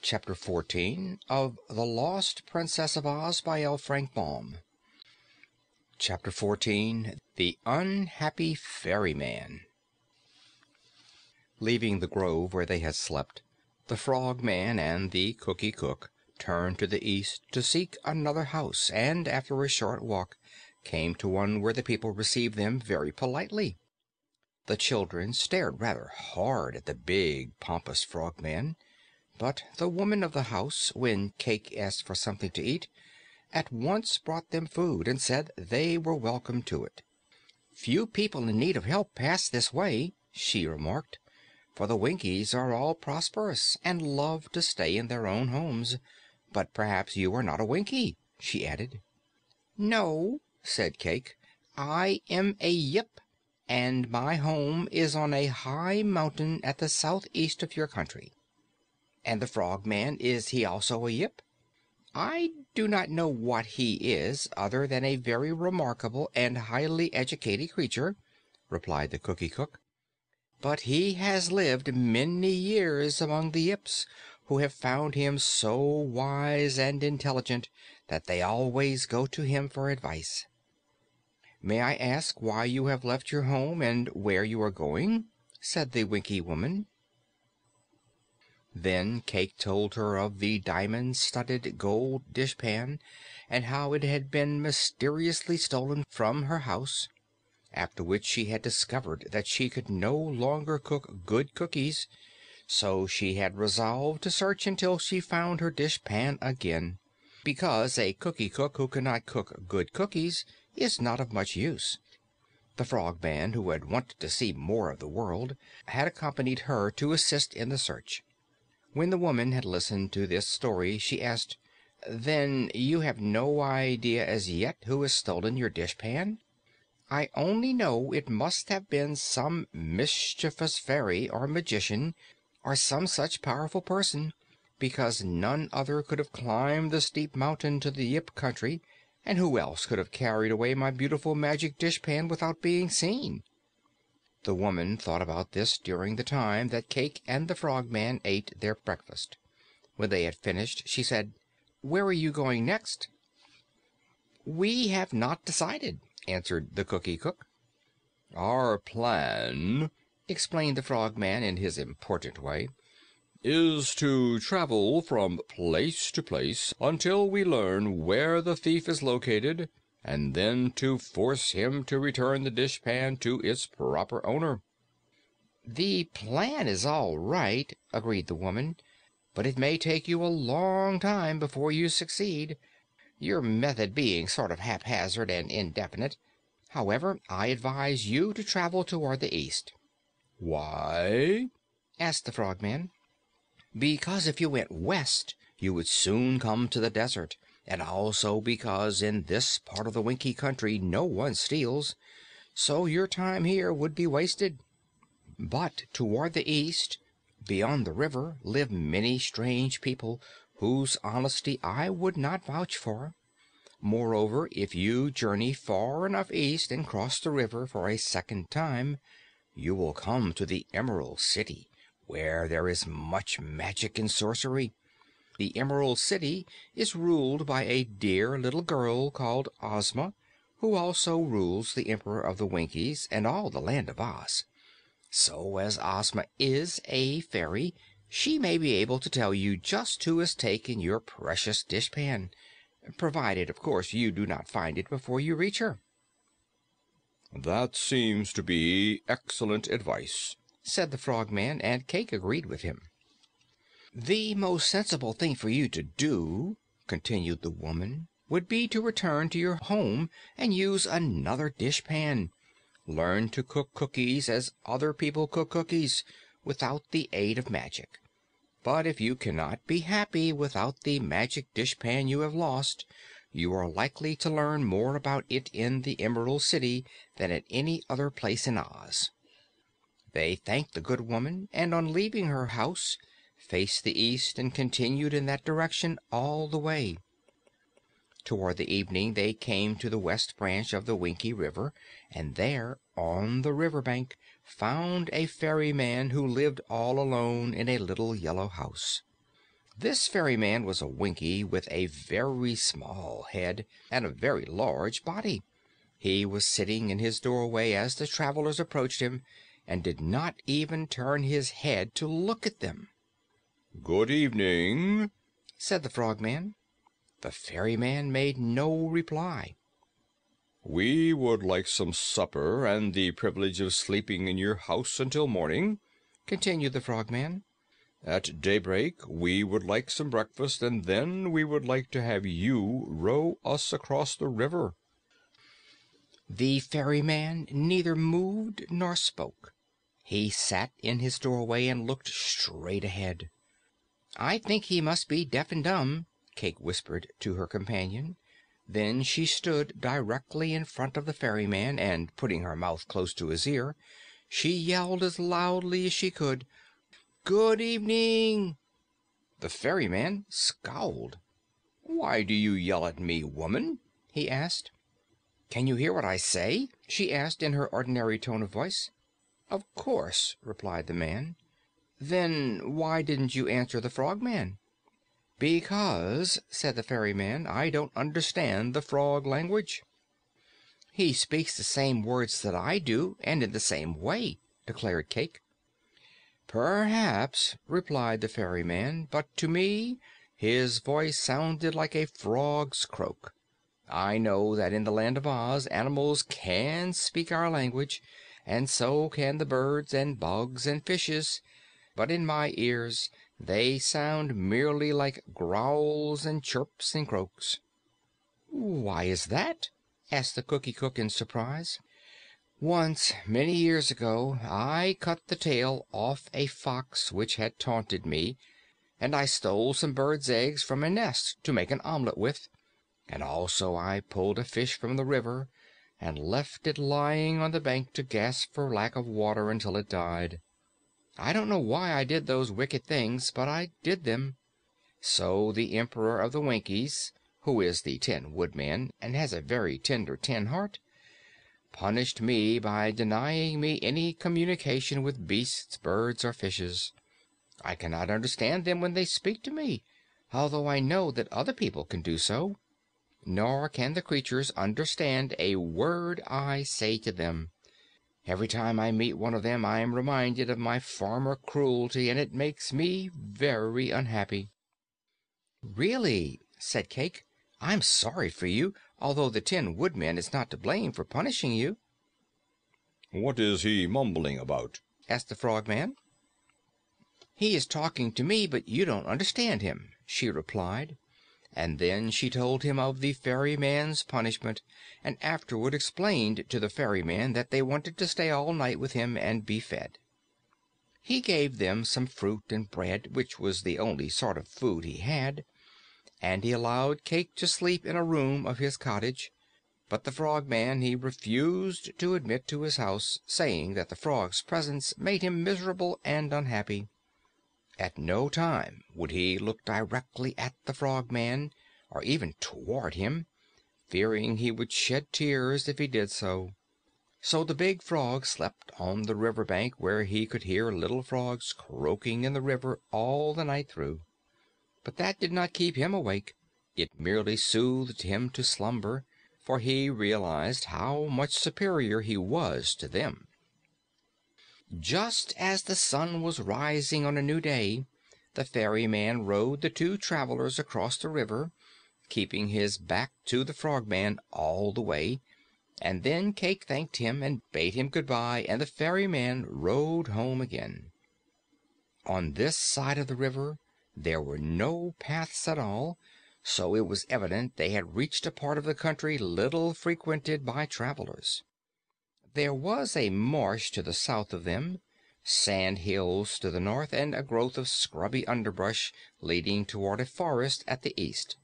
Chapter 14 of The Lost Princess of Oz by L. Frank Baum. Chapter 14 The Unhappy Ferryman. Leaving the grove where they had slept, the Frogman and the Cookie Cook turned to the east to seek another house, and after a short walk came to one where the people received them very politely. The children stared rather hard at the big, pompous Frogman, but the woman of the house, when Cayke asked for something to eat, at once brought them food and said they were welcome to it. "Few people in need of help pass this way," she remarked, "for the Winkies are all prosperous and love to stay in their own homes. But perhaps you are not a Winkie," she added. "No," said Cayke, "I am a Yip, and my home is on a high mountain at the southeast of your country." "And the Frogman, is he also a Yip?" "I do not know what he is, other than a very remarkable and highly educated creature," replied the Cookie Cook. "But he has lived many years among the Yips, who have found him so wise and intelligent that they always go to him for advice." "May I ask why you have left your home and where you are going?" said the Winkie woman. Then Cayke told her of the diamond-studded gold dishpan, and how it had been mysteriously stolen from her house, after which she had discovered that she could no longer cook good cookies, so she had resolved to search until she found her dishpan again, because a cookie cook who cannot cook good cookies is not of much use. The Frogman, who had wanted to see more of the world, had accompanied her to assist in the search. When the woman had listened to this story, she asked, "Then you have no idea as yet who has stolen your dishpan?" "I only know it must have been some mischievous fairy or magician, or some such powerful person, because none other could have climbed the steep mountain to the Yip country, and who else could have carried away my beautiful magic dishpan without being seen?" The woman thought about this during the time that Cayke and the Frogman ate their breakfast. When they had finished, she said, "Where are you going next?" "We have not decided," answered the Cookie Cook. "Our plan," explained the Frogman in his important way, "is to travel from place to place until we learn where the thief is located, and then to force him to return the dishpan to its proper owner." "The plan is all right," agreed the woman, "but it may take you a long time before you succeed, your method being sort of haphazard and indefinite. However, I advise you to travel toward the east." "Why?" asked the Frogman. "Because if you went west, you would soon come to the desert, and also because in this part of the Winkie country no one steals, so your time here would be wasted. But toward the east, beyond the river, live many strange people whose honesty I would not vouch for. Moreover, if you journey far enough east and cross the river for a second time, you will come to the Emerald City, where there is much magic and sorcery. The Emerald City is ruled by a dear little girl called Ozma, who also rules the Emperor of the Winkies and all the Land of Oz. So, as Ozma is a fairy, she may be able to tell you just who has taken your precious dishpan, provided, of course, you do not find it before you reach her." "That seems to be excellent advice," said the Frogman, and Cayke agreed with him. "The most sensible thing for you to do," continued the woman, "would be to return to your home and use another dishpan. Learn to cook cookies as other people cook cookies, without the aid of magic. But if you cannot be happy without the magic dishpan you have lost, you are likely to learn more about it in the Emerald City than at any other place in Oz." They thanked the good woman, and on leaving her house, faced the east and continued in that direction all the way. Toward the evening they came to the west branch of the Winkie River, and there, on the river bank, found a ferryman who lived all alone in a little yellow house. This ferryman was a Winkie with a very small head and a very large body. He was sitting in his doorway as the travelers approached him, and did not even turn his head to look at them. "Good evening," said the Frogman. The ferryman made no reply. "We would like some supper and the privilege of sleeping in your house until morning," continued the Frogman. "At daybreak we would like some breakfast, and then we would like to have you row us across the river." The ferryman neither moved nor spoke. He sat in his doorway and looked straight ahead. "I think he must be deaf and dumb," Cayke whispered to her companion. Then she stood directly in front of the ferryman, and, putting her mouth close to his ear, she yelled as loudly as she could, "Good evening!" The ferryman scowled. "Why do you yell at me, woman?" he asked. "Can you hear what I say?" she asked in her ordinary tone of voice. "Of course," replied the man. "Then why didn't you answer the Frogman?" "Because," said the ferryman, "I don't understand the frog language." "He speaks the same words that I do, and in the same way," declared Cayke. "Perhaps," replied the ferryman, "but to me his voice sounded like a frog's croak. I know that in the Land of Oz animals can speak our language, and so can the birds and bugs and fishes, but in my ears they sound merely like growls and chirps and croaks." "Why is that?" asked the Cookie Cook in surprise. "Once, many years ago, I cut the tail off a fox which had taunted me, and I stole some birds' eggs from a nest to make an omelet with, and also I pulled a fish from the river and left it lying on the bank to gasp for lack of water until it died. I don't know why I did those wicked things, but I did them. So the Emperor of the Winkies, who is the Tin Woodman and has a very tender tin heart, punished me by denying me any communication with beasts, birds, or fishes. I cannot understand them when they speak to me, although I know that other people can do so. Nor can the creatures understand a word I say to them. Every time I meet one of them I am reminded of my former cruelty, and it makes me very unhappy." "Really," said Cayke, "I'm sorry for you, although the Tin Woodman is not to blame for punishing you." "What is he mumbling about?" asked the Frogman. "He is talking to me, but you don't understand him," she replied, and then she told him of the ferryman's punishment, and afterward explained to the ferryman that they wanted to stay all night with him and be fed. He gave them some fruit and bread, which was the only sort of food he had, and he allowed Cayke to sleep in a room of his cottage, but the Frogman he refused to admit to his house, saying that the frog's presence made him miserable and unhappy. At no time would he look directly at the Frogman, or even toward him, fearing he would shed tears if he did so. So the big frog slept on the river bank, where he could hear little frogs croaking in the river all the night through. But that did not keep him awake. It merely soothed him to slumber, for he realized how much superior he was to them. Just as the sun was rising on a new day, the ferryman rowed the two travelers across the river, keeping his back to the Frogman all the way, and then Cayke thanked him and bade him good-bye, and the ferryman rowed home again. On this side of the river there were no paths at all, so it was evident they had reached a part of the country little frequented by travelers. There was a marsh to the south of them, sand hills to the north, and a growth of scrubby underbrush leading toward a forest at the east.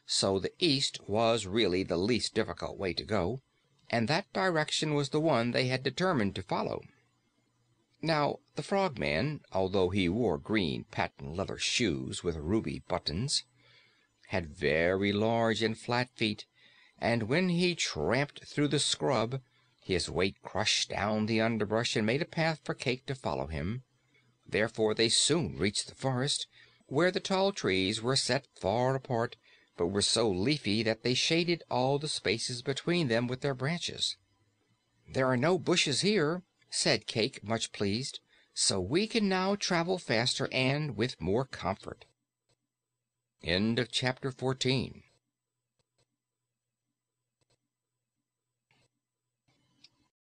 So the east was really the least difficult way to go, and that direction was the one they had determined to follow. Now, the Frogman, although he wore green patent leather shoes with ruby buttons, had very large and flat feet, and when he tramped through the scrub, his weight crushed down the underbrush and made a path for Cayke to follow him. Therefore they soon reached the forest, where the tall trees were set far apart, but were so leafy that they shaded all the spaces between them with their branches. "There are no bushes here," said Cayke, much pleased, "so we can now travel faster and with more comfort." Chapter 14